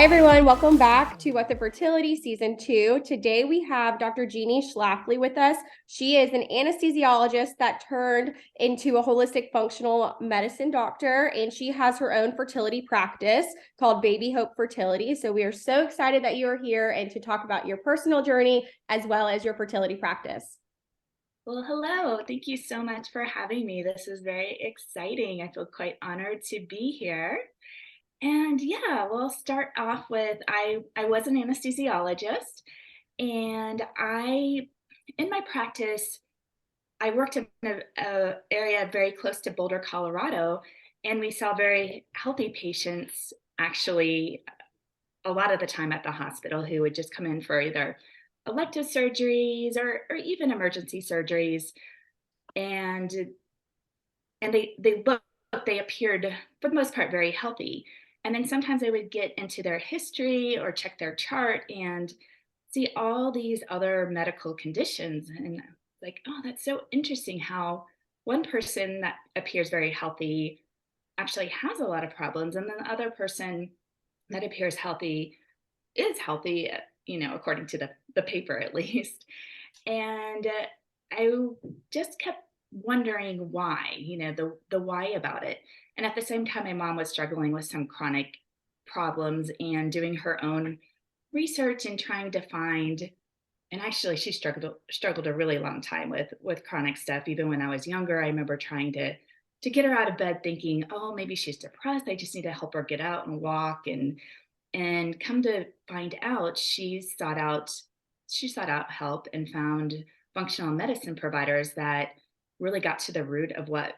Hi, everyone. Welcome back to What the Fertility Season 2. Today we have Dr. Jeanie Schlafly with us. She is an anesthesiologist that turned into a holistic functional medicine doctor, and she has her own fertility practice called Baby Hope Fertility. So we are so excited that you are here and to talk about your personal journey as well as your fertility practice. Well, hello. Thank you so much for having me. This is very exciting. I feel quite honored to be here. And yeah, we'll start off with I was an anesthesiologist and in my practice I worked in a area very close to Boulder, Colorado, and we saw very healthy patients actually a lot of the time at the hospital who would just come in for either elective surgeries or even emergency surgeries and they appeared for the most part very healthy. And then sometimes I would get into their history or check their chart and see all these other medical conditions, and like, oh, that's so interesting how one person that appears very healthy actually has a lot of problems, and then the other person that appears healthy is healthy, according to the paper at least. And I just kept wondering why, the why about it. And at the same time, my mom was struggling with some chronic problems and doing her own research and trying to find. And actually, she struggled a really long time with chronic stuff. Even when I was younger, I remember trying to get her out of bed, thinking, "Oh, maybe she's depressed. I just need to help her get out and walk." And come to find out, she sought out help and found functional medicine providers that really got to the root of what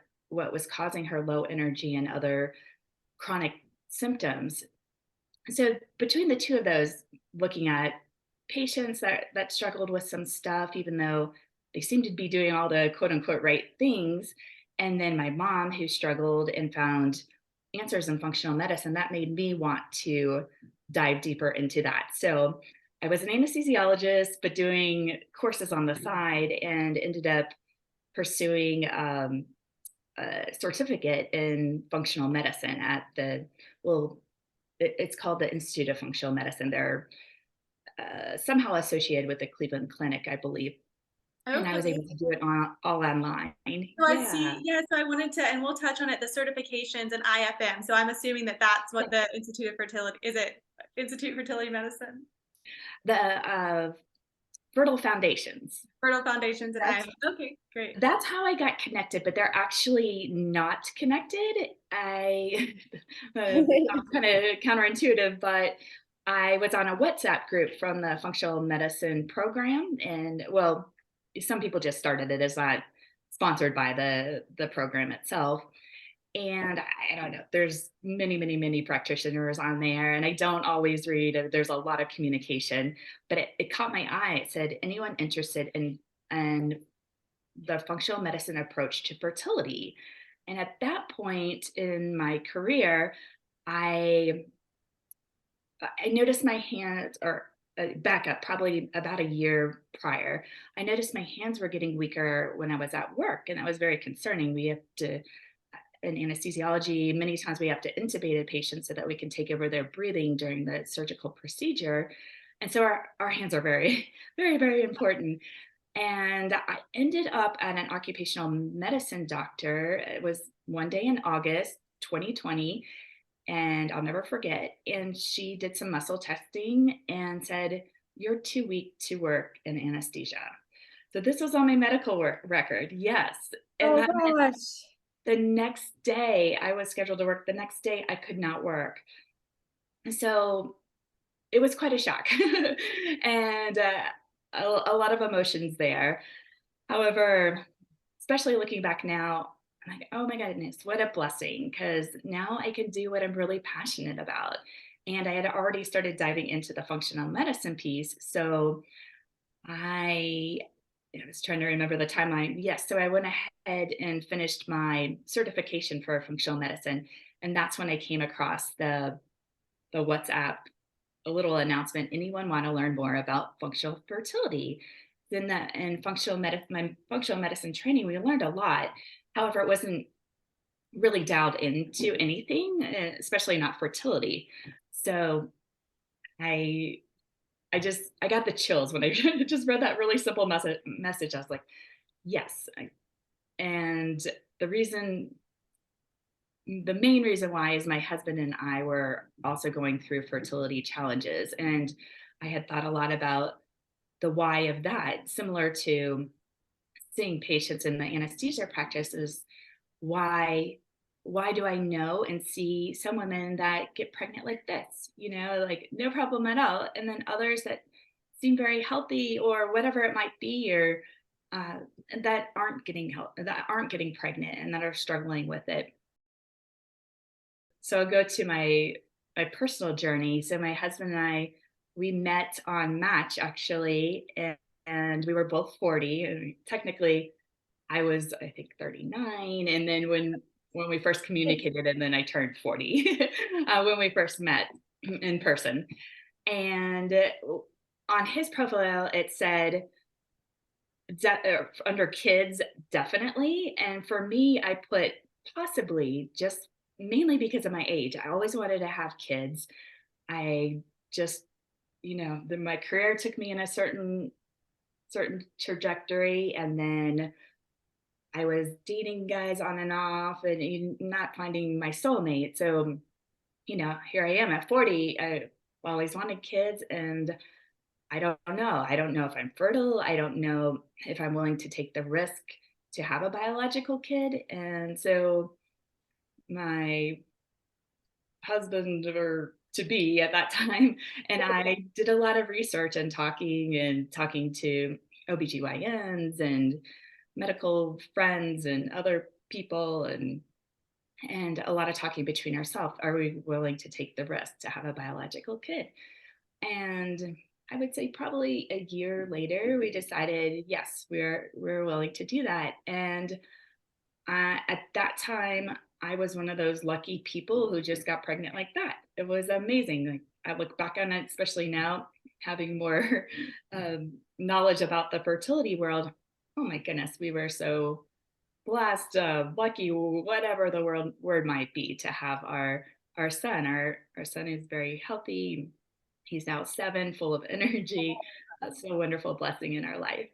was causing her low energy and other chronic symptoms. So between the two of those, looking at patients that struggled with some stuff, even though they seemed to be doing all the quote unquote right things, and then my mom who struggled and found answers in functional medicine, that made me want to dive deeper into that. So I was an anesthesiologist, but doing courses on the side, and ended up pursuing a certificate in functional medicine at well, it's called the Institute of Functional Medicine. They're somehow associated with the Cleveland Clinic, I believe. And I was Okay. able to do it all online. So I Yeah. see, yeah, so I wanted to, and we'll touch on it, the certifications and IFM. So I'm assuming that that's what the Institute of Fertility, is it Institute Fertility Medicine? The Fertile Foundations. Fertile Foundations and That's IFM. Okay, great. that's how I got connected, but they're actually not connected. I sounds kind of counterintuitive, but I was on a WhatsApp group from the functional medicine program, and well, some people just started it as not sponsored by the program itself. And I don't know, there's many, many, many practitioners on there, and I don't always read. There's a lot of communication, but it caught my eye. It said, anyone interested in the functional medicine approach to fertility. And at that point in my career, I I noticed my hands, or back up, probably about a year prior, I noticed my hands were getting weaker when I was at work, and that was very concerning. We have to in anesthesiology, many times we have to intubate a patient so that we can take over their breathing during the surgical procedure. And so our hands are very, very, very important. And I ended up at an occupational medicine doctor. It was one day in August 2020, and I'll never forget. And she did some muscle testing and said, "You're too weak to work in anesthesia." So this was on my medical record. Yes. And Oh that meant gosh. the next day I was scheduled to work. The next day I could not work. So it was quite a shock. And a lot of emotions there. However, especially looking back now, I'm like, oh my goodness, what a blessing, because now I can do what I'm really passionate about. And I had already started diving into the functional medicine piece. So I, I was trying to remember the timeline. Yes. So I went ahead and finished my certification for functional medicine. And that's when I came across the WhatsApp, a little announcement. Anyone want to learn more about functional fertility? Then that in my functional medicine training, we learned a lot. However, it wasn't really dialed into anything, especially not fertility. So I I got the chills when I just read that really simple message. I was like, yes. And the reason, the main reason why is my husband and I were also going through fertility challenges. And I had thought a lot about the why of that, similar to seeing patients in the anesthesia practice is why do I know and see some women that get pregnant like this, like no problem at all, and then others that seem very healthy or whatever it might be, or uh, that aren't getting help, that aren't getting pregnant, and that are struggling with it. So I'll go to my personal journey. So my husband and I, we met on Match actually, and we were both 40. And technically, I was, I think, 39. And then when we first communicated, and then I turned 40 when we first met in person. And on his profile, it said under kids, definitely. And for me, I put possibly, just mainly because of my age. I always wanted to have kids. I just, my career took me in a certain trajectory, and then I was dating guys on and off and not finding my soulmate. So, here I am at 40. I always wanted kids, and I don't know. I don't know if I'm fertile. I don't know if I'm willing to take the risk to have a biological kid. And so my husband, or to be at that time, and I did a lot of research and talking to OBGYNs and medical friends and other people, and a lot of talking between ourselves. Are we willing to take the risk to have a biological kid? And I would say probably a year later, we decided, yes, we're willing to do that. And at that time, I was one of those lucky people who just got pregnant like that. It was amazing. Like, I look back on it, especially now, having more knowledge about the fertility world. Oh my goodness, we were so blessed, lucky, whatever the word might be, to have our son. Our son is very healthy. He's now 7, full of energy. That's a wonderful blessing in our life.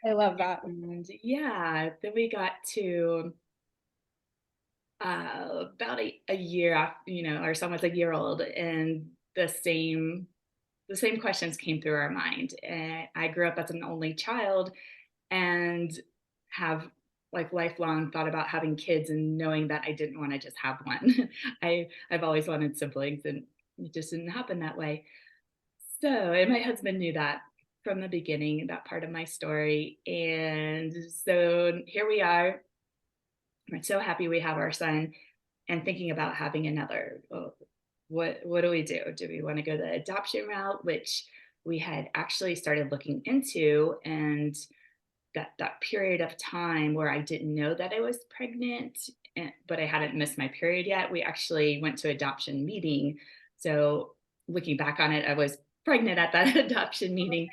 I love that. And yeah, then we got to about a year after, our son was a year old, and the same questions came through our mind. And I grew up as an only child, and have like lifelong thought about having kids, and knowing that I didn't want to just have one. I've always wanted siblings, and it just didn't happen that way. So, and my husband knew that from the beginning, that part of my story. And so here we are. We're so happy we have our son, and thinking about having another. Well, what do we do? Do we want to go the adoption route, which we had actually started looking into, and that period of time where I didn't know that I was pregnant, but I hadn't missed my period yet, we actually went to adoption meeting. So looking back on it, I was pregnant at that adoption meeting.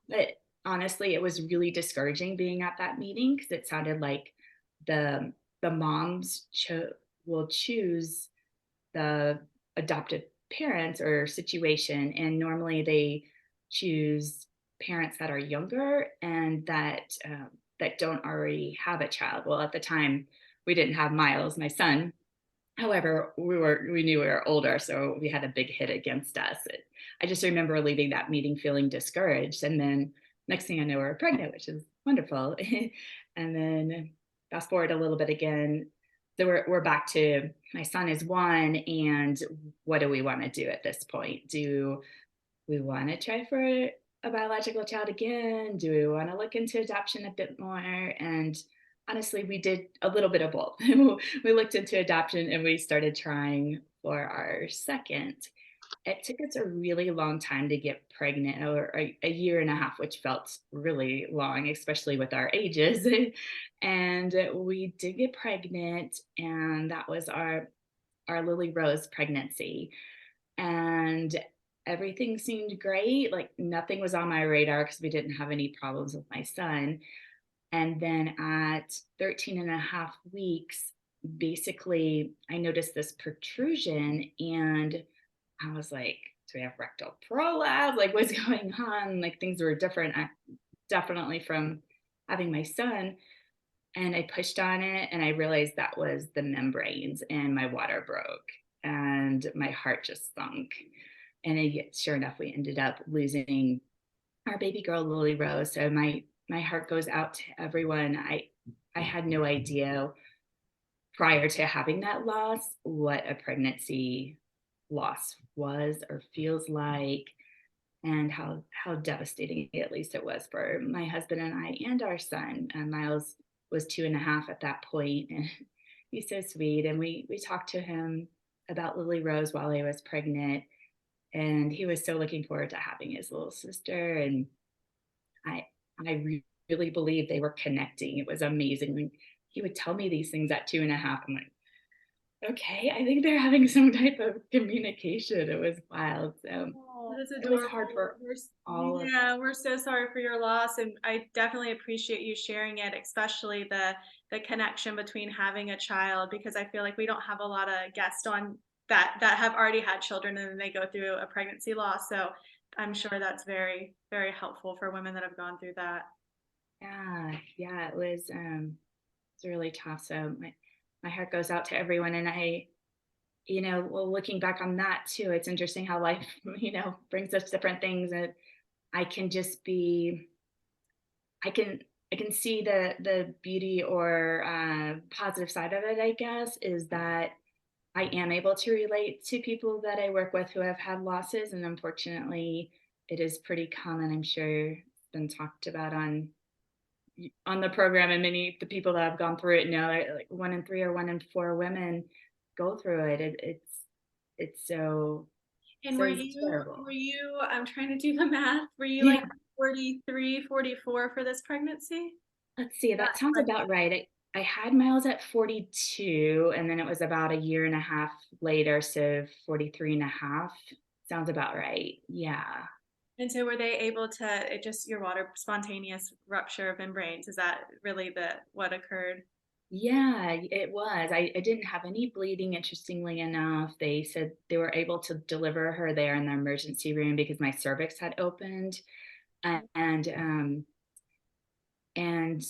But honestly, it was really discouraging being at that meeting, because it sounded like the moms will choose the adoptive parents or situation, and normally they choose parents that are younger and that don't already have a child. Well, at the time, we didn't have Miles, my son. However, we knew we were older, so we had a big hit against us. I just remember leaving that meeting feeling discouraged, and then next thing I know, we were pregnant, which is wonderful. And then fast forward a little bit again. So we're back to my son is 1, and what do we want to do at this point? Do we want to try for a biological child again? Do we want to look into adoption a bit more? And honestly, we did a little bit of both. We looked into adoption, and we started trying for our second. It took us a really long time to get pregnant, or a year and a half, which felt really long, especially with our ages. And we did get pregnant, and that was our Lily Rose pregnancy. And everything seemed great. Like nothing was on my radar, because we didn't have any problems with my son. And then at 13 and a half weeks, basically, I noticed this protrusion, and I was like, we have rectal prolapse? Like, what's going on? Like, things were different, definitely from having my son. And I pushed on it and I realized that was the membranes and my water broke and my heart just sunk. And sure enough, we ended up losing our baby girl, Lily Rose. So my heart goes out to everyone. I had no idea prior to having that loss what a pregnancy loss was or feels like, and how devastating at least it was for my husband and I and our son. Miles was 2.5 at that point, and he's so sweet. And we talked to him about Lily Rose while I was pregnant, and he was so looking forward to having his little sister. And I really believe they were connecting. It was amazing. When he would tell me these things at 2.5, I'm like, okay, I think they're having some type of communication. It was wild. So Oh, That's it was hard adorable. for all of us. Yeah, we're so sorry for your loss, and I definitely appreciate you sharing it, especially the connection between having a child, because I feel like we don't have a lot of guests on that have already had children and then they go through a pregnancy loss. So I'm sure that's very, very helpful for women that have gone through that. Yeah, it's really tough. So my heart goes out to everyone. And well, looking back on that too, it's interesting how life, brings us different things. And I can just be, I can, I can see the beauty or positive side of it, I guess, is that I am able to relate to people that I work with who have had losses. And unfortunately, it is pretty common. I'm sure it's been talked about on the program, and many the people that have gone through it know, like 1 in 3 or 1 in 4 women go through it. It's And so terrible. were you, I'm trying to do the math, were you like Yeah, 43, 44 for this pregnancy? let's see. That sounds Like, about right. I had Miles at 42, and then it was about a year and a half later, so 43 and a half. Sounds about right. Yeah. and so were they able to, it just your water spontaneous rupture of membranes? Is that really the what occurred? Yeah, it was. I didn't have any bleeding, interestingly enough. They said they were able to deliver her there in the emergency room because my cervix had opened. And and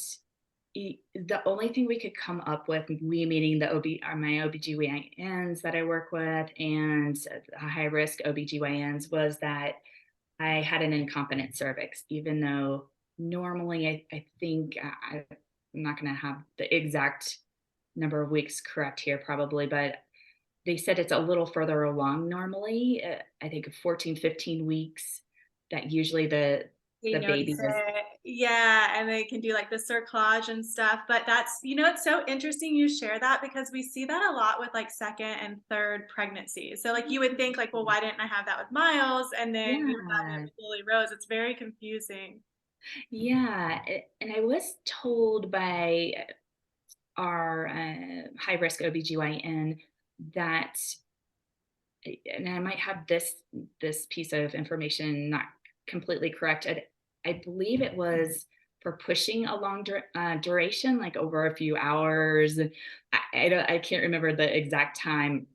the only thing we could come up with, we meaning the OB are my OBGYNs that I work with and high risk OBGYNs, was that I had an incompetent cervix, even though normally I think I'm not going to have the exact number of weeks correct here probably, but they said it's a little further along normally. I think 14, 15 weeks that usually They the notice baby is. it. Yeah, and they can do like the cerclage and stuff. But that's, it's so interesting you share that because we see that a lot with like second and third pregnancies. So like you would think like, well, why didn't I have that with Miles? And then you have it Yeah. with Lily Rose. It's very confusing. Yeah. And I was told by our high risk OBGYN that, and I might have this piece of information not completely correct. I believe it was for pushing a long duration, like over a few hours. I can't remember the exact time.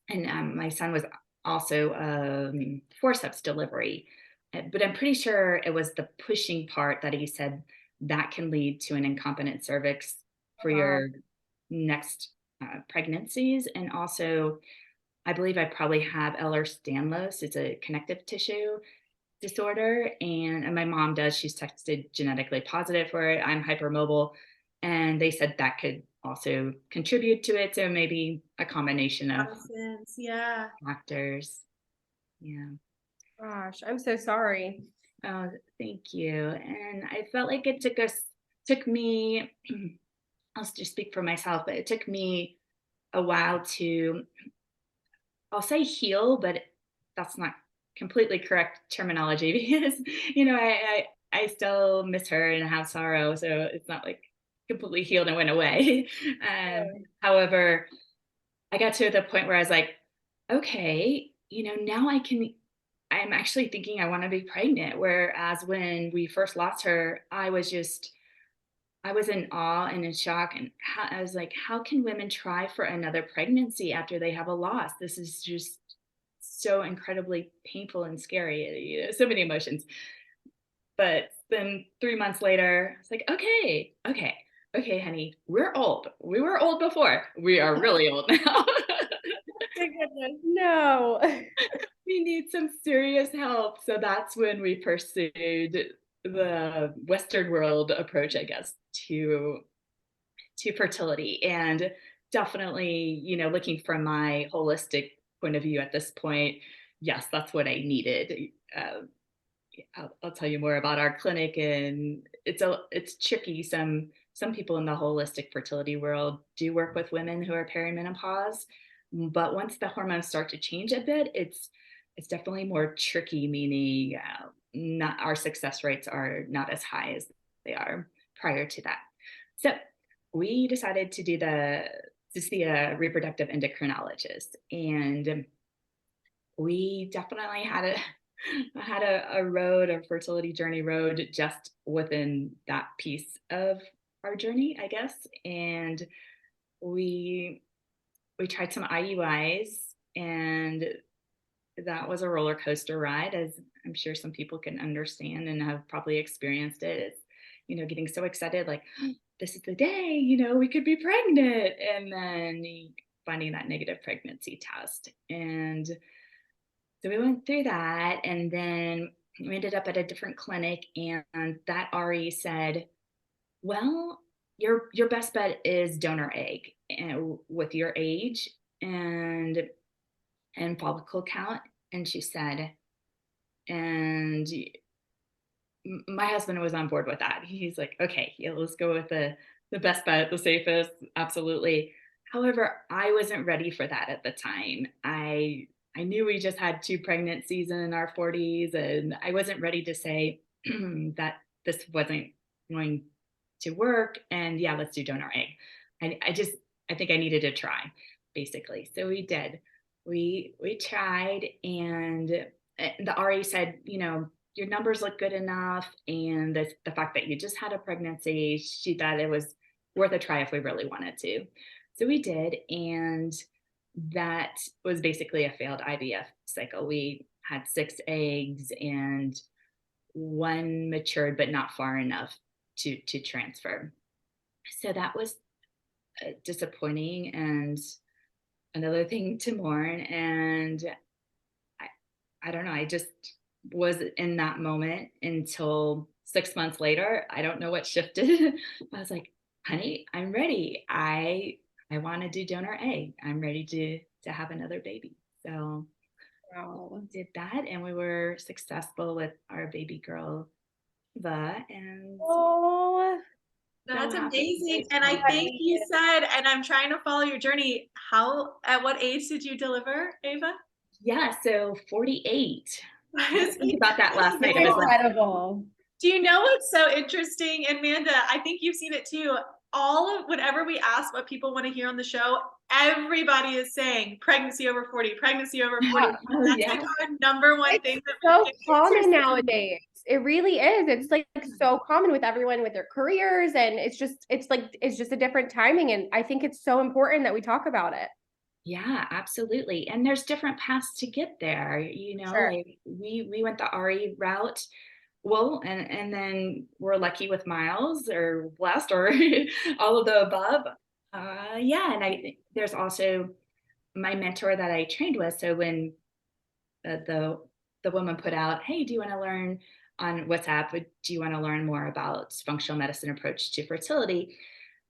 And my son was also forceps delivery, but I'm pretty sure it was the pushing part that he said that can lead to an incompetent cervix for wow. your next pregnancies. And also I believe I probably have Ehlers-Danlos. It's a connective tissue disorder, and my mom does. She's tested genetically positive for it. I'm hypermobile, and they said that could also contribute to it. So maybe a combination A of lot of sense. Yeah. factors. Yeah. Gosh, I'm so sorry. Oh, thank you. And I felt like it took me. I'll just speak for myself, but it took me a while to, I'll say heal, but that's not completely correct terminology because I still miss her and have sorrow, so it's not like completely healed and went away. Yeah. However, I got to the point where I was like, okay, now I'm actually thinking I want to be pregnant. Whereas when we first lost her, I was in awe and in shock, and I was like, how can women try for another pregnancy after they have a loss? This is just so incredibly painful and scary, so many emotions. But then 3 months later, it's like, okay, honey, we're old. We were old before. We are really old now. My goodness, no. We need some serious help. So that's when we pursued the Western world approach, I guess, to fertility. And definitely, looking from my holistic point of view at this point, yes, that's what I needed. I'll tell you more about our clinic, and it's tricky. Some people in the holistic fertility world do work with women who are perimenopause, but once the hormones start to change a bit, it's definitely more tricky. Meaning, not our success rates are not as high as they are prior to that. So we decided to see a reproductive endocrinologist, and we definitely had a fertility journey road just within that piece of our journey, I guess. And we tried some IUIs, and that was a roller coaster ride, as I'm sure some people can understand and have probably experienced it. It's, getting so excited, like, this is the day, we could be pregnant. And then finding that negative pregnancy test. And so we went through that, and then we ended up at a different clinic, and that RE said, "Well, your best bet is donor egg, with your age and follicle count." And she said, and my husband was on board with that. He's like, "Okay, yeah, let's go with the best bet, the safest, absolutely." However, I wasn't ready for that at the time. I knew we just had 2 pregnancies in our 40s, and I wasn't ready to say that this wasn't going to work, and yeah, let's do donor egg. I think I needed to try, basically. So we did. We tried, and the RA said, your numbers look good enough, and the fact that you just had a pregnancy, she thought it was worth a try if we really wanted to. So we did, and that was basically a failed IVF cycle. We had 6 eggs, and 1 matured, but not far enough to transfer. So that was disappointing and another thing to mourn. And I don't know. I just was in that moment until 6 months later. I don't know what shifted. I was like, honey, I'm ready. I want to do donor egg. I'm ready to have another baby. So Wow. did that, and we were successful with our baby girl, and Oh, That's so happy. amazing. And I think you said, and I'm trying to follow your journey. At what age did you deliver, Ava? Yeah, so 48. I had to think about that last night. it's I was like, incredible. Do you know what's so interesting? And Amanda, I think you've seen it too. All of whenever we ask what people want to hear on the show, everybody is saying pregnancy over 40, pregnancy over 40. Yeah. oh That's yeah, like our number one It's thing that so it's common interesting. nowadays. It really is. It's like so common with everyone with their careers, and it's just a different timing. And I think it's so important that we talk about it. yeah, absolutely. And there's different paths to get there. Sure. Like we went the RE route. Well, and then we're lucky with miles or blessed or all of the above. Yeah, and there's also my mentor that I trained with. So when the woman put out, "Hey, do you want to learn on WhatsApp? Do you want to learn more about functional medicine approach to fertility?"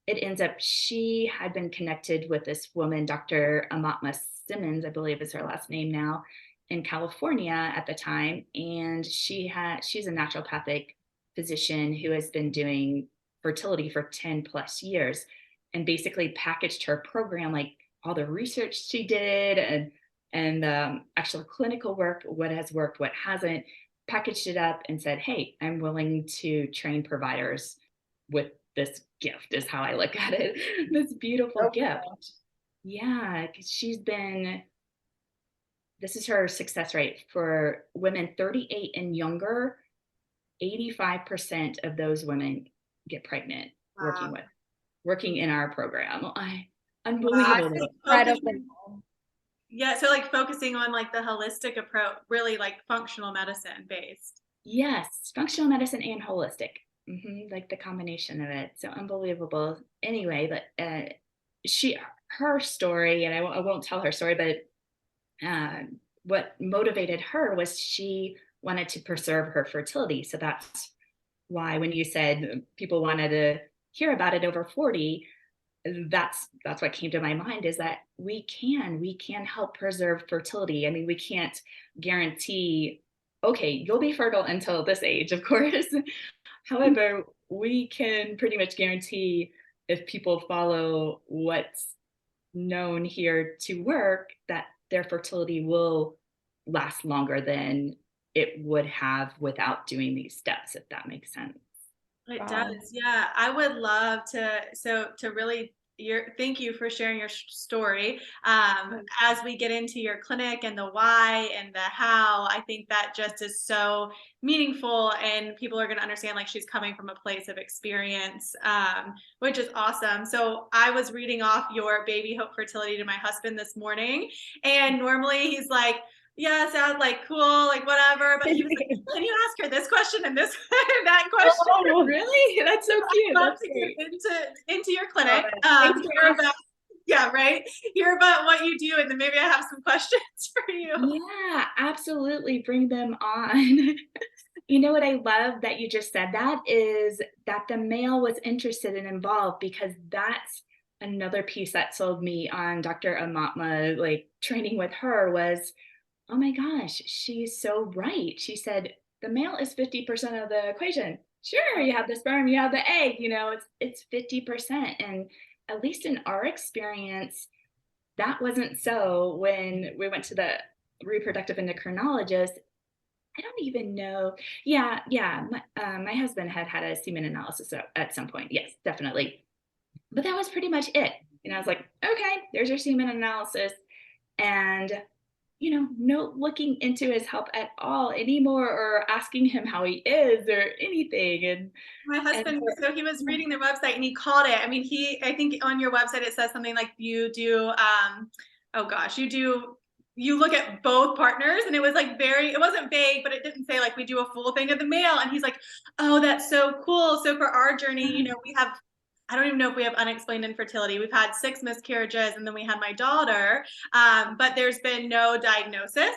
It ends up she had been connected with this woman, Dr. Amatma Simmons, I believe is her last name now, in California at the time, and she's a naturopathic physician who has been doing fertility for 10 plus years, and basically packaged her program, like all the research she did and actual clinical work, what has worked, what hasn't, packaged it up and said, "Hey, I'm willing to train providers with this gift," is how I look at it. This beautiful Okay. gift. Yeah, 'cause this is her success rate for women 38 and younger. 85% of those women get pregnant Wow. working in our program. Wow. Unbelievable. Incredible. Yeah, so like focusing on like the holistic approach, really like functional medicine based. Yes, functional medicine and holistic. Like the combination of it. So unbelievable. Anyway, but her story, and I won't tell her story, but what motivated her was she wanted to preserve her fertility. So that's why when you said people wanted to hear about it over 40, that's what came to my mind, is that we can help preserve fertility. I mean, we can't guarantee, okay, you'll be fertile until this age, of course. However, we can pretty much guarantee, if people follow what's known here to work, that their fertility will last longer than it would have without doing these steps, if that makes sense. It Wow. does. Yeah. I would love to to really thank you for sharing your story. As we get into your clinic and the why and the how, I think that just is so meaningful, and people are going to understand like she's coming from a place of experience, which is awesome. So I was reading off your Baby Hope Fertility to my husband this morning, and normally he's like, yeah, sounds like cool, like whatever. But he was like, can you ask her this question and this and that question? Oh, really? That's so cute. Love That's to great. get into your Love clinic, it. Thanks for hear asking. about, yeah, right, hear about what you do, and then maybe I have some questions for you. Yeah, absolutely. Bring them on. You know what I love that you just said, that is that the male was interested and involved, because that's another piece that sold me on Dr. Amatma, like training with her, was, oh my gosh, she's so right. She said the male is 50% of the equation. Sure, you have the sperm, you have the egg, it's 50%. And at least in our experience, that wasn't so when we went to the reproductive endocrinologist. I don't even know. Yeah, yeah. My husband had had a semen analysis at some point. Yes, definitely. But that was pretty much it. And I was like, okay, there's your semen analysis. And, no looking into his health at all anymore, or asking him how he is or anything. My And husband, so he was reading their website and he called it. I mean, I think on your website it says something like you do, oh gosh, you look at both partners, and it was like it wasn't vague, but it didn't say like we do a full thing of the male. And he's like, oh, that's so cool. So for our journey, we have, I don't even know if we have unexplained infertility. We've had 6 miscarriages, and then we had my daughter, but there's been no diagnosis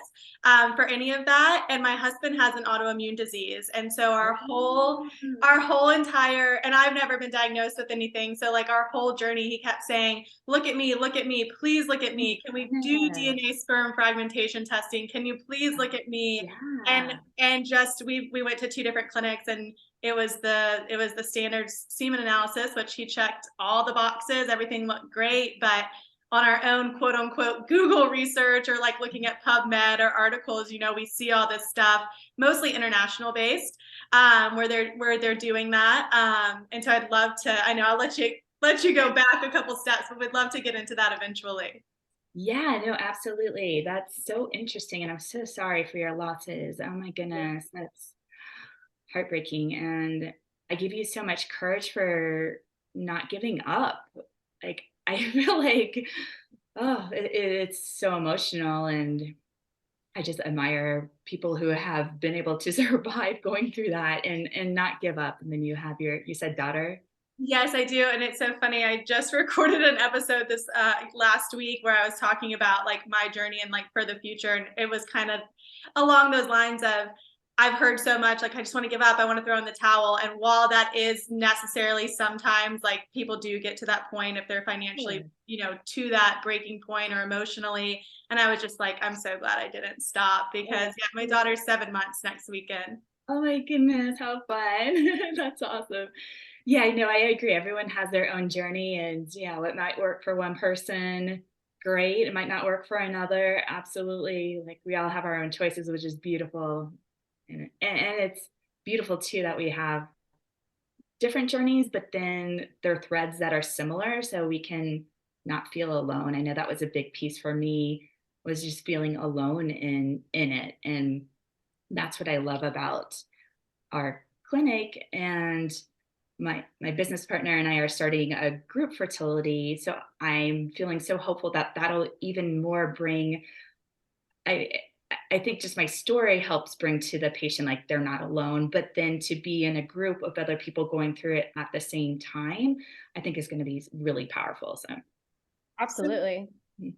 for any of that. And my husband has an autoimmune disease, and so our whole entire, and I've never been diagnosed with anything. So like our whole journey, he kept saying, look at me, please look at me. Can we do yes. DNA sperm fragmentation testing? Can you please look at me? Yeah. And just we went to 2 different clinics, and it was the standard semen analysis, which he checked all the boxes, everything looked great. But on our own quote unquote Google research, or like looking at PubMed or articles, we see all this stuff, mostly international based, where they're doing that. And so I'd love to. I know I'll let you go back a couple steps, but we'd love to get into that eventually. Yeah, no, absolutely. That's so interesting. And I'm so sorry for your losses. Oh my goodness. That's heartbreaking. And I give you so much courage for not giving up. Like, I feel like, oh, it's so emotional. And I just admire people who have been able to survive going through that and not give up. And then you have you said daughter. Yes, I do. And it's so funny. I just recorded an episode this last week where I was talking about like my journey and like for the future. And it was kind of along those lines of, I've heard so much, like, I just want to give up. I want to throw in the towel. And while that is necessarily sometimes, like, people do get to that point if they're financially, to that breaking point or emotionally. And I was just like, I'm so glad I didn't stop, because yeah, my daughter's 7 months next weekend. Oh my goodness, how fun. That's awesome. Yeah, I know, I agree. Everyone has their own journey, and yeah, what might work for one person, great. It might not work for another. Absolutely. Like, we all have our own choices, which is beautiful. And it's beautiful too that we have different journeys, but then there are threads that are similar, so we can not feel alone. I know that was a big piece for me, was just feeling alone in it. And that's what I love about our clinic. And my business partner and I are starting a group fertility. So I'm feeling so hopeful that that'll even more bring, I I think just my story helps bring to the patient like they're not alone, but then to be in a group of other people going through it at the same time, I think is going to be really powerful. So So, Absolutely. mm,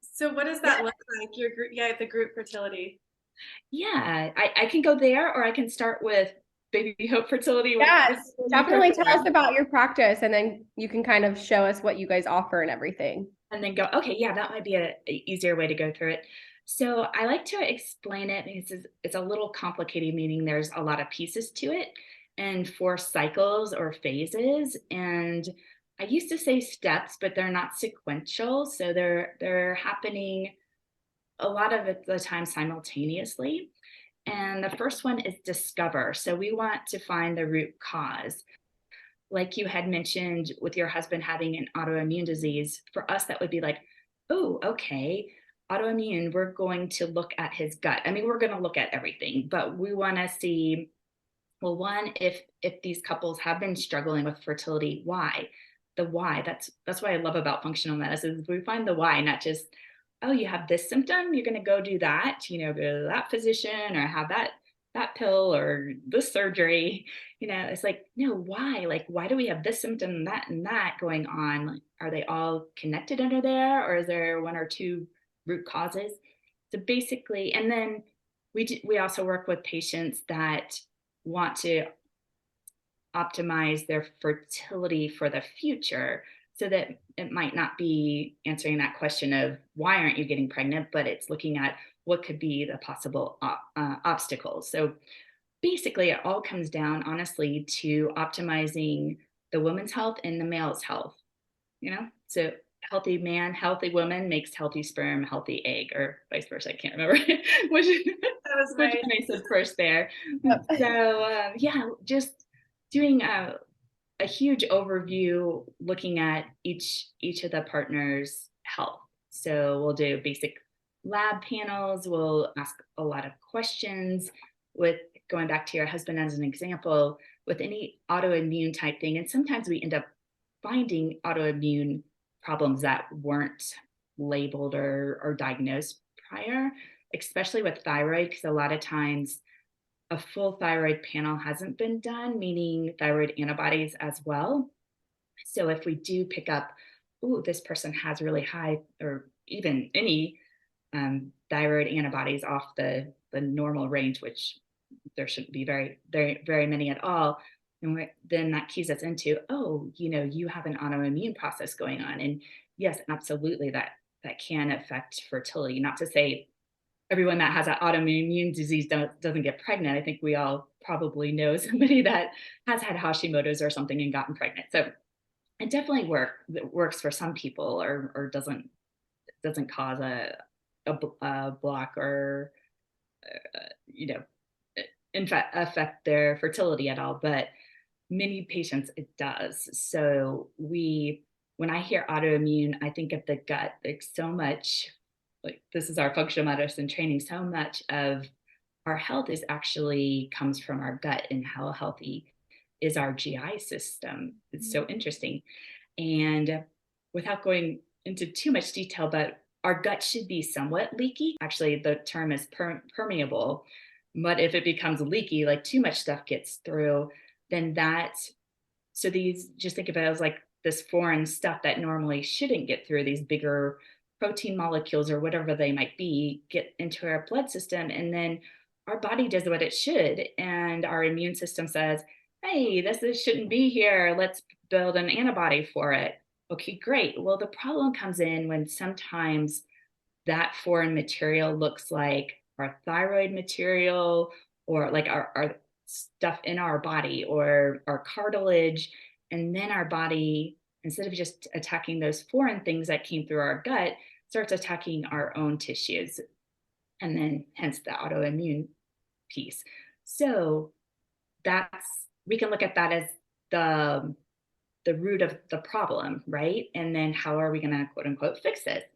so what does that look like? Your group, yeah, the group fertility. yeah, I can go there or I can start with Baby Hope Fertility. Which Yes, one you definitely tell prefer? us about your practice and then you can kind of show us what you guys offer and everything. And then go, okay, yeah, that might be a easier way to go through it. So I like to explain it because it's a little complicated, meaning there's a lot of pieces to it and 4 cycles or phases. And I used to say steps, but they're not sequential. So they're happening a lot of the time simultaneously. And the first one is discover. So we want to find the root cause. Like you had mentioned with your husband having an autoimmune disease, for us, that would be like, oh, okay, autoimmune, we're going to look at his gut. I mean, we're going to look at everything, but we want to see, well, one, if these couples have been struggling with fertility, why? The why. That's what I love about functional medicine is we find the why, not just, oh, you have this symptom, you're going to go do that, go to that physician or have that pill or this surgery. It's like, no, why? Like, why do we have this symptom and that going on? Like, are they all connected under there, or is there one or two root causes? So basically, and then we also work with patients that want to optimize their fertility for the future, so that it might not be answering that question of why aren't you getting pregnant, but it's looking at what could be the possible obstacles. So basically, it all comes down, honestly, to optimizing the woman's health and the male's health. So healthy man, healthy woman makes healthy sperm, healthy egg, or vice versa. I can't remember which That was which nice. one I said first there. Yep. So yeah, just doing a huge overview, looking at each of the partners' health. So we'll do basic lab panels. We'll ask a lot of questions. With going back to your husband as an example, with any autoimmune type thing, and sometimes we end up finding autoimmune problems that weren't labeled or diagnosed prior, especially with thyroid, because a lot of times a full thyroid panel hasn't been done, meaning thyroid antibodies as well. So if we do pick up, oh, this person has really high or even any thyroid antibodies off the normal range, which there shouldn't be very many at all. And then that keys us into, oh, you have an autoimmune process going on. And yes, absolutely, that can affect fertility. Not to say everyone that has an autoimmune disease doesn't get pregnant. I think we all probably know somebody that has had Hashimoto's or something and gotten pregnant. So it definitely works for some people, or doesn't cause a block or you know in fact affect their fertility at all. But many patients it does. So when I hear autoimmune, I think of the gut. Like, so much, like, this is our functional medicine training, so much of our health is actually comes from our gut, and how healthy is our GI system. It's so interesting. And without going into too much detail, but our gut should be somewhat leaky. Actually, the term is permeable. But if it becomes leaky, like too much stuff gets through, then so these, just think of it as like this foreign stuff that normally shouldn't get through, these bigger protein molecules or whatever they might be, get into our blood system. And then our body does what it should. And our immune system says, hey, this shouldn't be here. Let's build an antibody for it. Okay, great. Well, the problem comes in when sometimes that foreign material looks like our thyroid material, or like our stuff in our body, or our cartilage. And then our body, instead of just attacking those foreign things that came through our gut, starts attacking our own tissues. And then hence the autoimmune piece. So we can look at that as the root of the problem, right? And then how are we going to quote unquote fix it?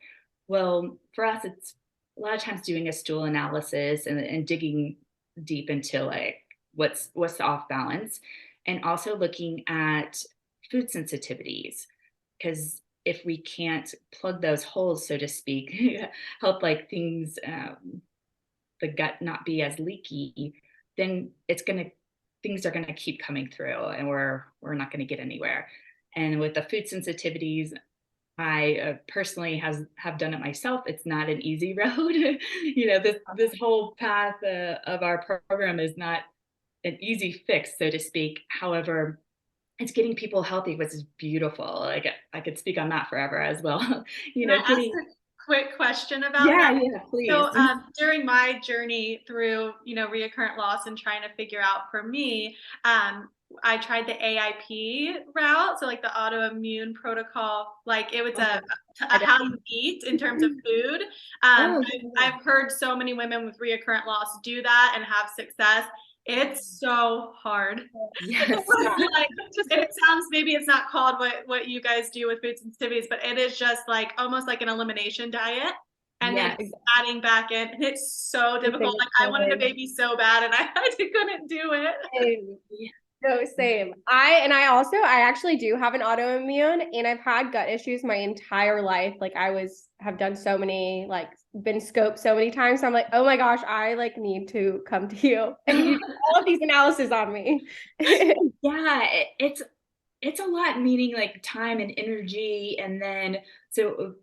Well, for us, it's a lot of times doing a stool analysis and digging deep into like what's off balance. and also looking at food sensitivities, because if we can't plug those holes, so to speak, help like things, the gut not be as leaky, then things are gonna keep coming through, and we're not gonna get anywhere. And with the food sensitivities, I personally have done it myself. It's not an easy road. This whole path of our program is not an easy fix, so to speak. However, it's getting people healthy, which is beautiful. Like I could speak on that forever as well. Can I ask Getting a quick question about yeah, that? yeah, please. So during my journey through, reoccurrent loss and trying to figure out for me, I tried the AIP route, so like the autoimmune protocol, like it was Oh, a how you eat in terms of food. oh, I've heard so many women with reoccurrent loss do that and have success. It's so hard. yes. Like, it sounds, maybe it's not called what you guys do with food sensitivities, but it is just like almost like an elimination diet. And then Yeah, adding back in, and it's so difficult. Like I wanted a baby so bad, and I couldn't do it. Same. No, same. I actually do have an autoimmune, and I've had gut issues my entire life. Like have done so many, like been scoped so many times. So I'm like, oh my gosh, I like need to come to you and you do all of these analysis on me. yeah, it's a lot, meaning like time and energy. And then, so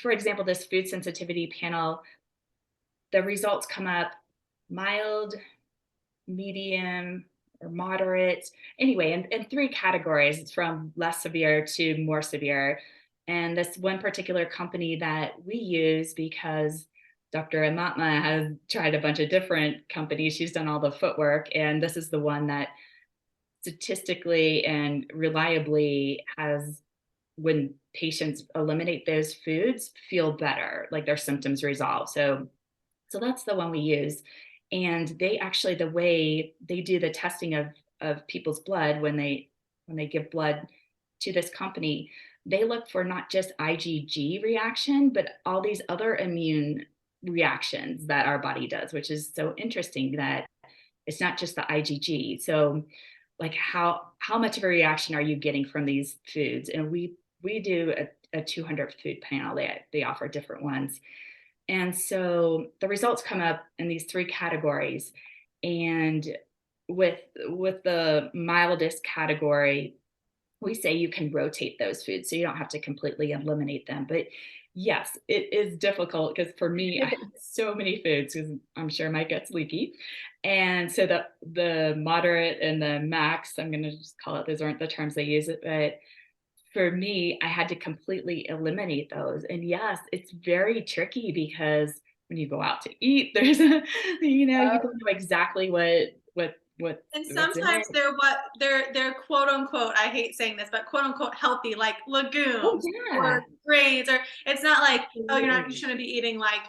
for example, this food sensitivity panel, the results come up mild, medium, or moderate. Anyway, in three categories. It's from less severe to more severe. And this one particular company that we use, because Dr. Amatma has tried a bunch of different companies, she's done all the footwork, and this is the one that statistically and reliably has, when patients eliminate those foods, feel better, like their symptoms resolve. So that's the one we use. And they actually, the way they do the testing of people's blood, when they give blood to this company, they look for not just IgG reaction, but all these other immune reactions that our body does, which is so interesting that it's not just the IgG. So like how much of a reaction are you getting from these foods? And we do a 200 food panel. They offer different ones. And so the results come up in these three categories. And with the mildest category, we say you can rotate those foods, so you don't have to completely eliminate them. But yes, it is difficult, because for me, I have so many foods, because I'm sure my gut's leaky. And so the moderate and the max, I'm going to just call it, those aren't the terms they use it, but for me, I had to completely eliminate those. And yes, it's very tricky, because when you go out to eat, there's you don't know exactly And what's in sometimes it. they're quote unquote, I hate saying this, but quote unquote healthy, like Oh legumes yeah, or grains, or it's not like, oh, you absolutely. shouldn't be eating like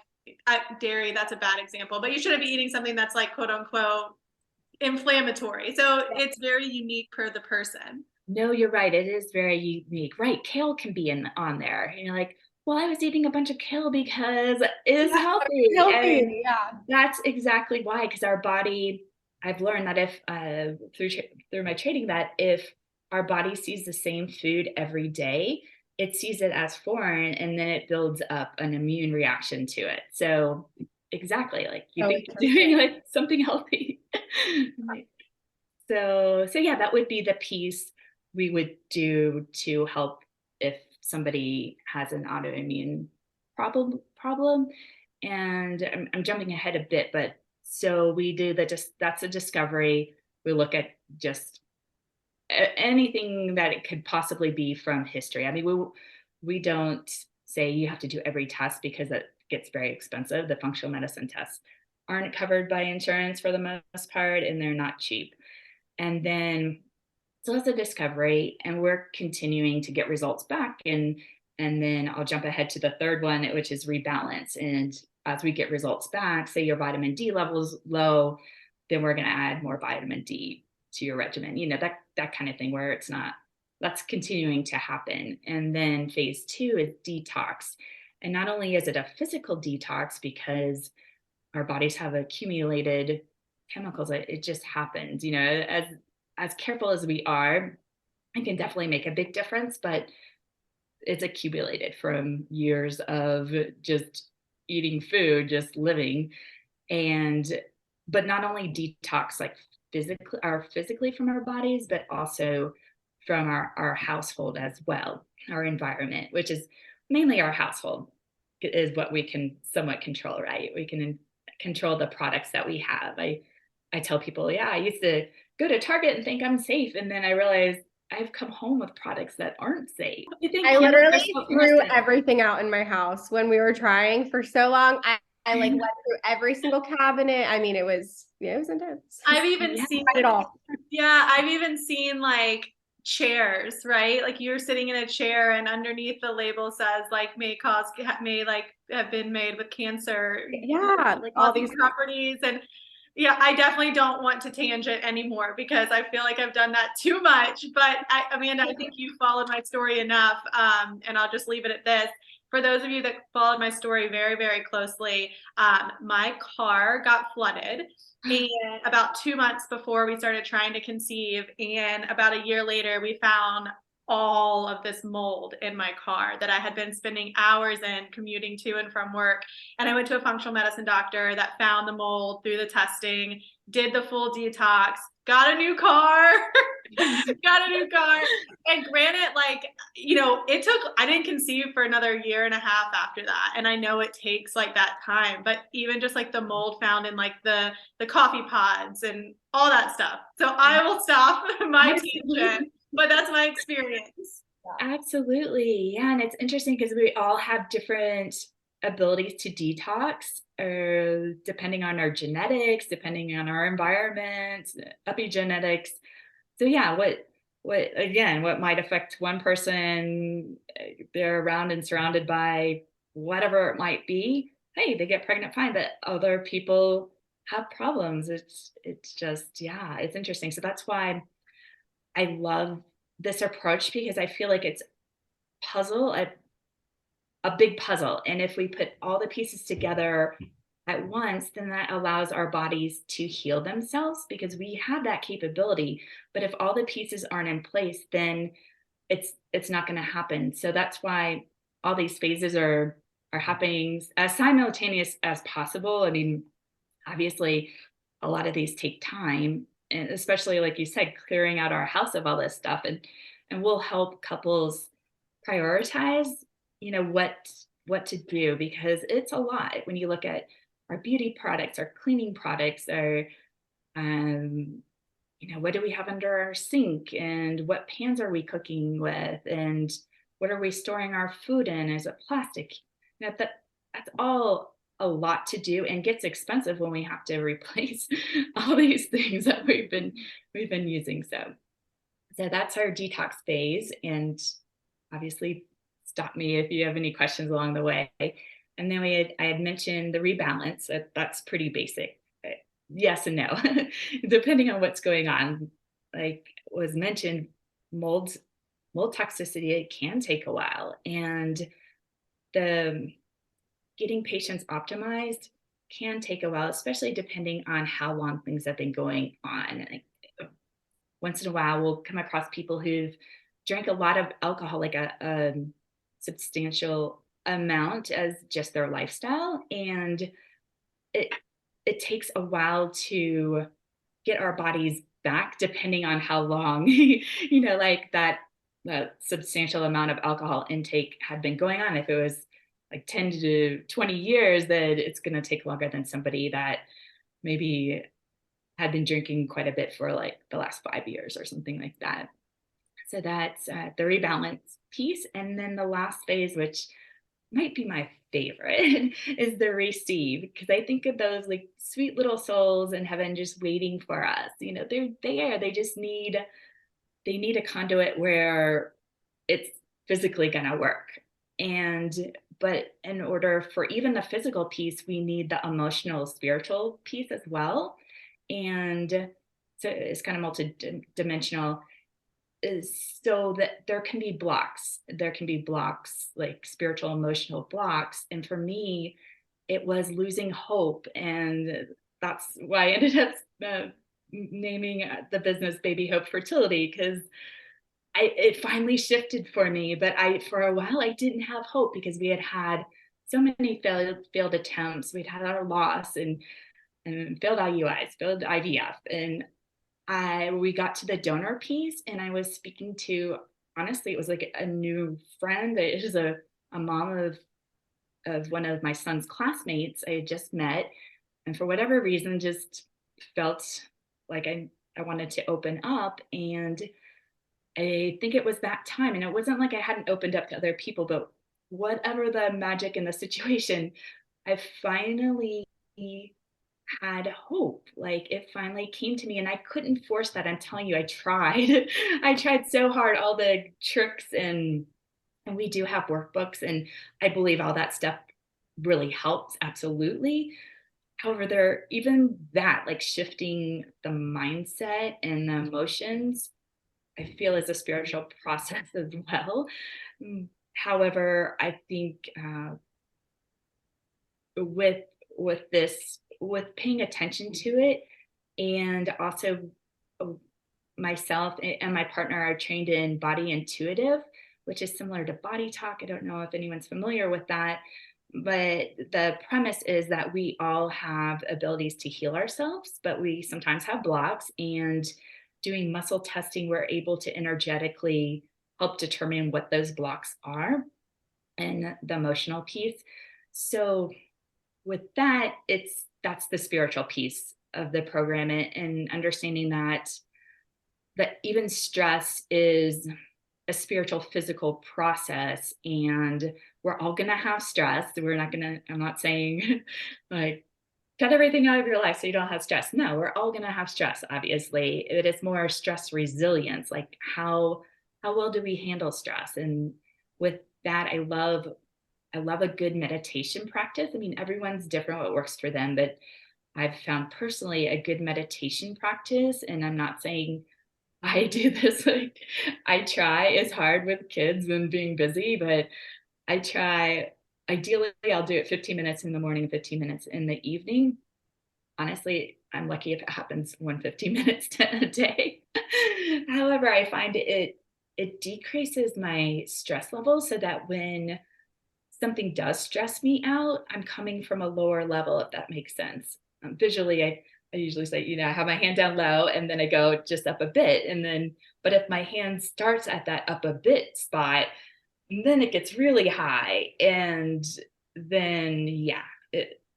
dairy. That's a bad example, but you shouldn't be eating something that's like quote unquote inflammatory. So it's very unique per the person. No, you're right. It is very unique. Right. Kale can be on there. And you're like, well, I was eating a bunch of kale because it's Yeah, healthy. And healthy. Yeah. that's exactly why, because our body, I've learned that if through my training, that if our body sees the same food every day, it sees it as foreign, and then it builds up an immune reaction to it. So exactly, like you So think you're doing like something healthy. Right. So yeah, that would be the piece we would do to help if somebody has an autoimmune problem. And I'm jumping ahead a bit, but so we do that's a discovery. We look at just anything that it could possibly be from history. I mean, we don't say you have to do every test, because it gets very expensive. The functional medicine tests aren't covered by insurance for the most part, and they're not cheap. And then, so that's a discovery, and we're continuing to get results back. And then I'll jump ahead to the third one, which is rebalance. And as we get results back, say your vitamin D level's low, then we're going to add more vitamin D to your regimen. That kind of thing, where it's not, that's continuing to happen. And then phase two is detox. And not only is it a physical detox, because our bodies have accumulated chemicals, it just happens, as as careful as we are, it can definitely make a big difference, but it's accumulated from years of just eating food, just living. And but not only detox like physically from our bodies, but also from our household as well, our environment, which is mainly our household is what we can somewhat control, right? We can control the products that we have. I tell people, yeah, I used to go to Target and think I'm safe, and then I realized I've come home with products that aren't safe. I think I candles are literally so threw innocent. everything out in my house when we were trying for so long. I like went through every single cabinet. I mean, it was intense. I've even Yeah. seen, Tried it all. yeah, I've even seen like chairs, right? Like you're sitting in a chair and underneath the label says like may like have been made with cancer, Yeah, like all causing these. properties. And yeah, I definitely don't want to tangent anymore because I feel like I've done that too much. But Amanda, I think you followed my story enough, and I'll just leave it at this. For those of you that followed my story very, very closely, my car got flooded. And about 2 months before we started trying to conceive, and about a year later, we found all of this mold in my car that I had been spending hours in commuting to and from work. And I went to a functional medicine doctor that found the mold through the testing, did the full detox, got a new car, got a new car. And granted, like, I didn't conceive for another year and a half after that. And I know it takes like that time, but even just like the mold found in like the coffee pods and all that stuff. So I will stop my tangent, but that's my experience. Absolutely. Yeah. And it's interesting because we all have different abilities to detox, depending on our genetics, depending on our environment, epigenetics. So yeah, what might affect one person, they're around and surrounded by whatever it might be. Hey, they get pregnant fine, but other people have problems. It's just, yeah, it's interesting. So that's why I love this approach because I feel like it's puzzle, a big puzzle. And if we put all the pieces together at once, then that allows our bodies to heal themselves because we have that capability. But if all the pieces aren't in place, then it's not going to happen. So that's why all these phases are happening as simultaneous as possible. I mean, obviously, a lot of these take time, and especially like you said, clearing out our house of all this stuff, and we'll help couples prioritize, what to do because it's a lot when you look at our beauty products, our cleaning products, our um, what do we have under our sink and what pans are we cooking with and what are we storing our food in? Is it plastic? That's all a lot to do and gets expensive when we have to replace all these things that we've been using. So that's our detox phase. And obviously stop me if you have any questions along the way. And then I had mentioned the rebalance. That's pretty basic. Yes and no, depending on what's going on. Like was mentioned, mold toxicity, it can take a while. And the getting patients optimized can take a while, especially depending on how long things have been going on. Like, once in a while, we'll come across people who've drank a lot of alcohol, like a substantial amount as just their lifestyle. And it takes a while to get our bodies back, depending on how long, like that substantial amount of alcohol intake had been going on. If it was like 10 to 20 years, that it's going to take longer than somebody that maybe had been drinking quite a bit for like the last 5 years or something like that. So that's the rebalance piece. And then the last phase, which might be my favorite, is the receive, because I think of those like sweet little souls in heaven just waiting for us. They're there. They need a conduit where it's physically going to work. But in order for even the physical piece, we need the emotional, spiritual piece as well. And so it's kind of multidimensional, is so that there can be blocks, like spiritual, emotional blocks. And for me, it was losing hope. And that's why I ended up naming the business Baby Hope Fertility, because it finally shifted for me. But for a while, I didn't have hope because we had had so many failed attempts. We'd had our loss and failed IUIs, failed IVF, and we got to the donor piece, and I was speaking to, honestly, it was like a new friend. It was a mom of one of my son's classmates I had just met, and for whatever reason, just felt like I wanted to open up. And I think it was that time, and it wasn't like I hadn't opened up to other people, but whatever the magic in the situation, I finally had hope. Like it finally came to me, and I couldn't force that. I'm telling you, I tried. I tried so hard, all the tricks, and we do have workbooks, and I believe all that stuff really helps, absolutely. However, even that, like shifting the mindset and the emotions, I feel is a spiritual process as well. However, I think with with paying attention to it, and also uh, myself and my partner are trained in body intuitive, which is similar to body talk. I don't know if anyone's familiar with that, but the premise is that we all have abilities to heal ourselves, but we sometimes have blocks. And doing muscle testing, we're able to energetically help determine what those blocks are, and the emotional piece. So with that, that's the spiritual piece of the program, and understanding that even stress is a spiritual physical process, and we're all going to have stress. I'm not saying like cut everything out of your life so you don't have stress. No, we're all going to have stress. Obviously, it is more stress resilience. Like how well do we handle stress? And with that, I love a good meditation practice. I mean, everyone's different what works for them, but I've found personally a good meditation practice, and I'm not saying I do this, like I try. It's hard with kids and being busy, but I try. Ideally, I'll do it 15 minutes in the morning, 15 minutes in the evening. Honestly, I'm lucky if it happens 115 minutes a day. However, I find it decreases my stress level, so that when something does stress me out, I'm coming from a lower level, if that makes sense. Visually, I usually say, I have my hand down low and then I go just up a bit. But if my hand starts at that up a bit spot, then it gets really high. And then, yeah,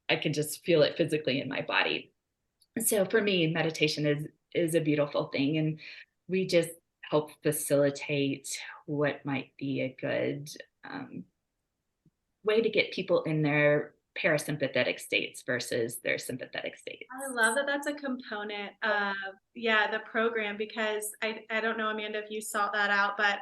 I can just feel it physically in my body. So for me, meditation is a beautiful thing. And we just help facilitate what might be a good way to get people in their parasympathetic states versus their sympathetic states. I love that that's a component of, yeah, the program, because I don't know, Amanda, if you sought that out, but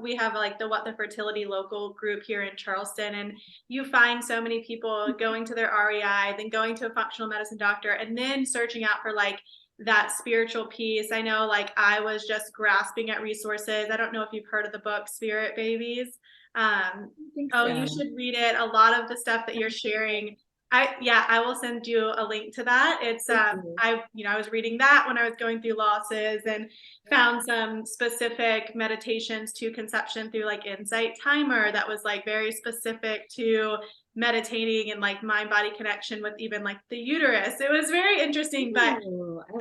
we have like the What the Fertility local group here in Charleston, and you find so many people going to their REI, then going to a functional medicine doctor, and then searching out for like that spiritual piece. I know, like, I was just grasping at resources. I don't know if you've heard of the book Spirit Babies. Oh, you should read it. A lot of the stuff that you're sharing, I will send you a link to that. It's I was reading that when I was going through losses, and found some specific meditations to conception through like Insight Timer that was like very specific to meditating and like mind body connection with even like the uterus. It was very interesting, but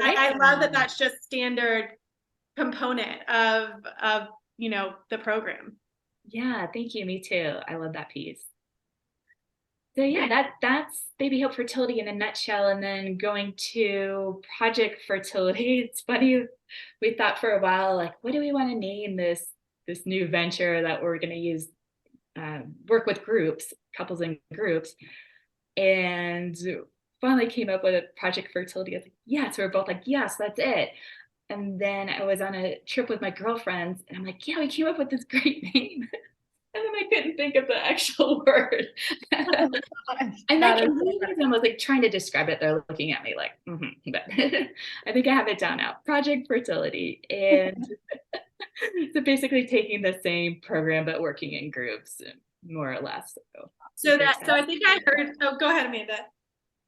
I love that that's just standard component of the program. Yeah, thank you. Me too. I love that piece. So yeah, that's Baby Hope Fertility in a nutshell. And then going to Project Fertility. It's funny, we thought for a while, like, what do we want to name this new venture that we're going to use, work with groups, couples and groups, and finally came up with a Project Fertility. I was like, yes, we're both like, yes, that's it. And then I was on a trip with my girlfriends, and I'm like, yeah, we came up with this great name. And then I couldn't think of the actual word. And I can realize I was like trying to describe it. They're looking at me like, but I think I have it down now. Project Fertility. And so basically taking the same program, but working in groups, more or less. So I think I heard, oh, go ahead, Amanda.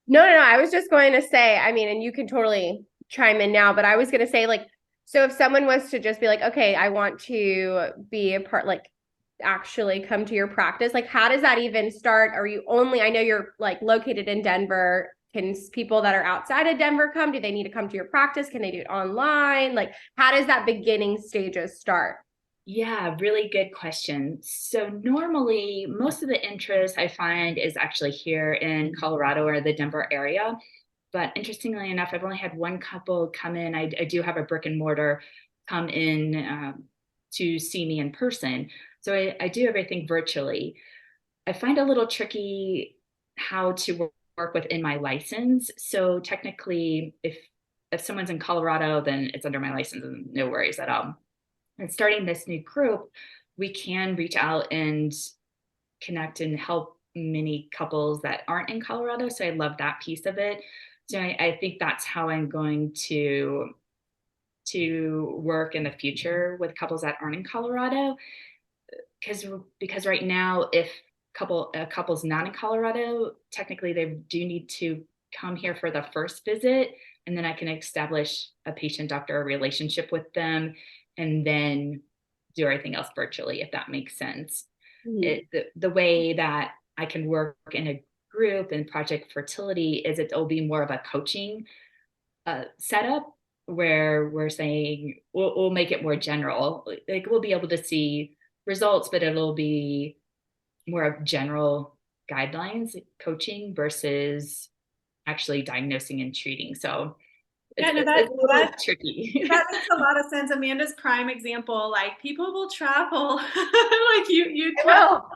No, I was just going to say, I mean, and you can totally chime in now, but I was gonna say, like, so if someone was to just be like, okay, I want to be a part, like actually come to your practice, like how does that even start? Are you only, I know you're like located in Denver. Can people that are outside of Denver come? Do they need to come to your practice? Can they do it online? Like, how does that beginning stages start? Yeah, really good question. So normally, most of the interest I find is actually here in Colorado or the Denver area. But interestingly enough, I've only had one couple come in. I do have a brick and mortar come in to see me in person. So I do everything virtually. I find a little tricky how to work within my license. So technically, if someone's in Colorado, then it's under my license and no worries at all. And starting this new group, we can reach out and connect and help many couples that aren't in Colorado. So I love that piece of it. So I think that's how I'm going to work in the future with couples that aren't in Colorado. Because right now, if a couple's not in Colorado, technically they do need to come here for the first visit, and then I can establish a patient-doctor relationship with them, and then do everything else virtually, if that makes sense. The way that I can work in a group in Project Fertility is it'll be more of a coaching setup where we're saying we'll make it more general. Like we'll be able to see results, but it'll be more of general guidelines coaching versus actually diagnosing and treating. So Yeah, no, it's a little tricky. that makes a lot of sense. Amanda's prime example, like people will travel, like you travel.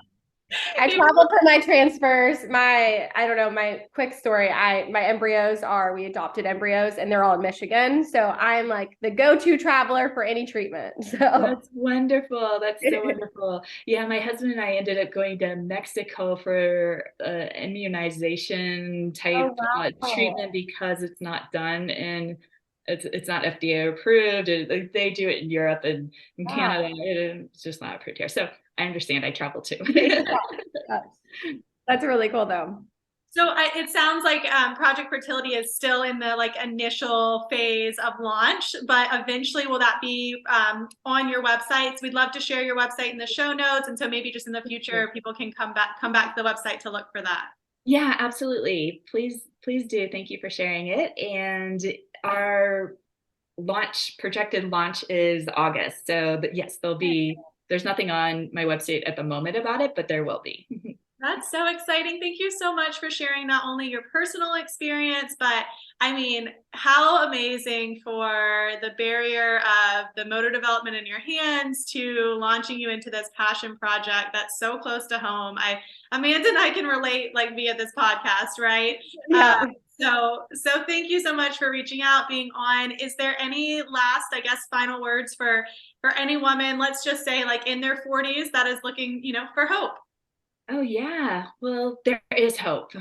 I traveled for my transfers. I don't know, my quick story. My embryos we adopted embryos and they're all in Michigan. So I'm like the go-to traveler for any treatment. So That's wonderful. That's so wonderful. Yeah, my husband and I ended up going to Mexico for immunization type treatment because it's not done and it's not FDA approved. Like, they do it in Europe and in Canada. It's just not approved here. So I understand. I travel too. That's really cool though. So it sounds like Project Fertility is still in the like initial phase of launch, but eventually will that be on your websites? We'd love to share your website in the show notes, and so maybe just in the future, people can come back to the website to look for that. Yeah, absolutely. Please do. Thank you for sharing it. And our projected launch is August. So yes, there's nothing on my website at the moment about it, but there will be. That's so exciting. Thank you so much for sharing not only your personal experience, but I mean, how amazing for the barrier of the motor development in your hands to launching you into this passion project that's so close to home. Amanda and I can relate like via this podcast, right? Yeah. So thank you so much for reaching out, being on. Is there any last, I guess, final words for any woman, let's just say like in their 40s that is looking, for hope? Oh yeah, well, there is hope.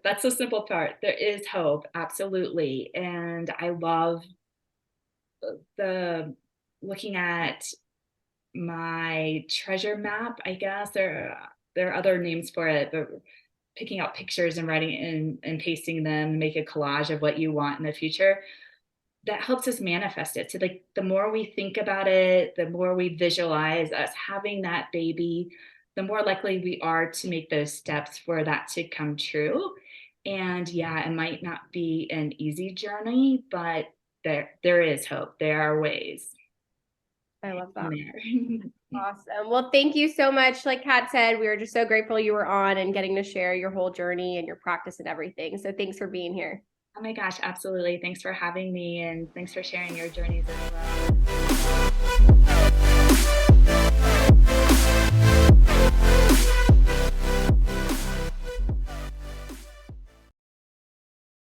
That's the simple part. There is hope, absolutely. And I love the looking at my treasure map, I guess. There are other names for it, but picking out pictures and writing and pasting them, make a collage of what you want in the future. That helps us manifest it. So like the more we think about it, the more we visualize us having that baby, the more likely we are to make those steps for that to come true. And yeah, it might not be an easy journey, but there is hope. There are ways. I love that. Awesome. Well, thank you so much. Like Kat said, we were just so grateful you were on and getting to share your whole journey and your practice and everything. So thanks for being here. Oh my gosh, absolutely. Thanks for having me and thanks for sharing your journeys as well.